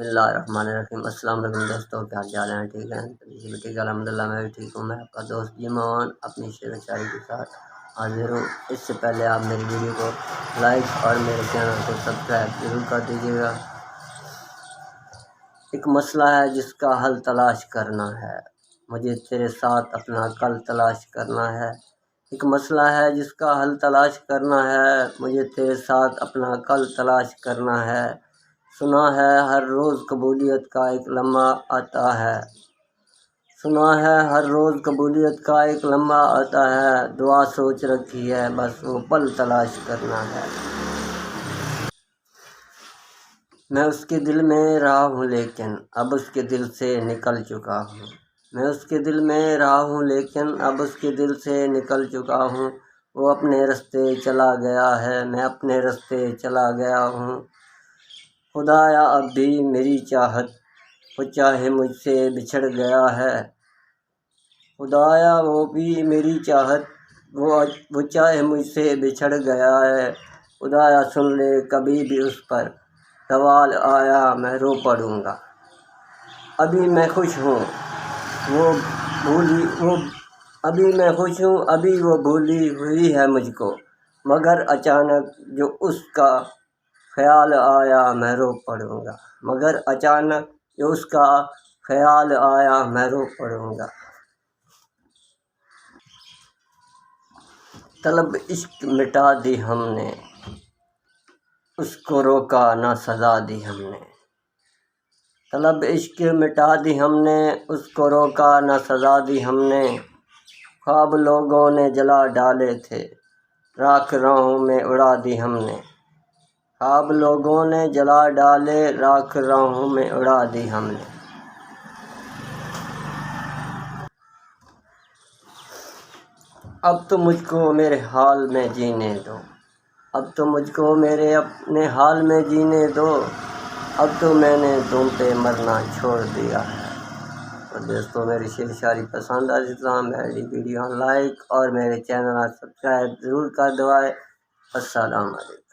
بسم اللہ الرحمن الرحیم۔ السلام علیکم دوستوں، کیا حال ہیں؟ ٹھیک ہیں؟ ٹھیک ہے، الحمد للہ میں بھی ٹھیک ہوں۔ میں آپ کا دوست جیمان اپنی شعر و شاعری کے ساتھ حاضر ہوں۔ اس سے پہلے آپ میری ویڈیو کو لائک اور میرے چینل کو سبسکرائب ضرور کر دیجیے گا۔ ایک مسئلہ ہے جس کا حل تلاش کرنا ہے، مجھے تیرے ساتھ اپنا کل تلاش کرنا ہے۔ ایک مسئلہ ہے جس کا حل تلاش کرنا ہے، مجھے تیرے ساتھ اپنا کل تلاش کرنا ہے۔ سنا ہے ہر روز قبولیت کا ایک لمحہ آتا ہے، سنا ہے ہر روز قبولیت کا ایک لمحہ آتا ہے۔ دعا سوچ رکھی ہے، بس وہ پل تلاش کرنا ہے۔ میں اس کے دل میں رہا ہوں لیکن اب اس کے دل سے نکل چکا ہوں۔ میں اس کے دل میں رہا ہوں لیکن اب اس کے دل سے نکل چکا ہوں۔ وہ اپنے رستے چلا گیا ہے، میں اپنے رستے چلا گیا ہوں۔ خدایا اب بھی میری چاہت، وہ چاہے مجھ سے بچھڑ گیا ہے۔ خدایا وہ بھی میری چاہت، وہ چاہے مجھ سے بچھڑ گیا ہے۔ خدایا سن لے کبھی بھی اس پر سوال آیا، میں رو پڑوں گا۔ ابھی میں خوش ہوں ابھی وہ بھولی ہوئی ہے مجھ کو، مگر اچانک جو اس کا خیال آیا میں رو پڑوں گا۔ مگر اچانک جو اس کا خیال آیا میں رو پڑوں گا۔ طلب عشق مٹا دی ہم نے، اس کو روکا نہ سزا دی ہم نے۔ طلب عشق مٹا دی ہم نے، اس کو روکا نہ سزا دی ہم نے۔ خواب لوگوں نے جلا ڈالے تھے، راکھ راہوں میں اڑا دی ہم نے۔ خواب لوگوں نے جلا ڈالے، راکھ راہوں میں اڑا دی ہم نے۔ اب تو مجھ کو میرے حال میں جینے دو، اب تو مجھ کو میرے اپنے حال میں جینے دو۔ اب تو میں نے تم پہ مرنا چھوڑ دیا ہے۔ اور دوستوں، میری شعر شاعری پسند آئی تو میری ویڈیو لائک اور میرے چینل سبسکرائب ضرور کر دو۔ السلام علیکم۔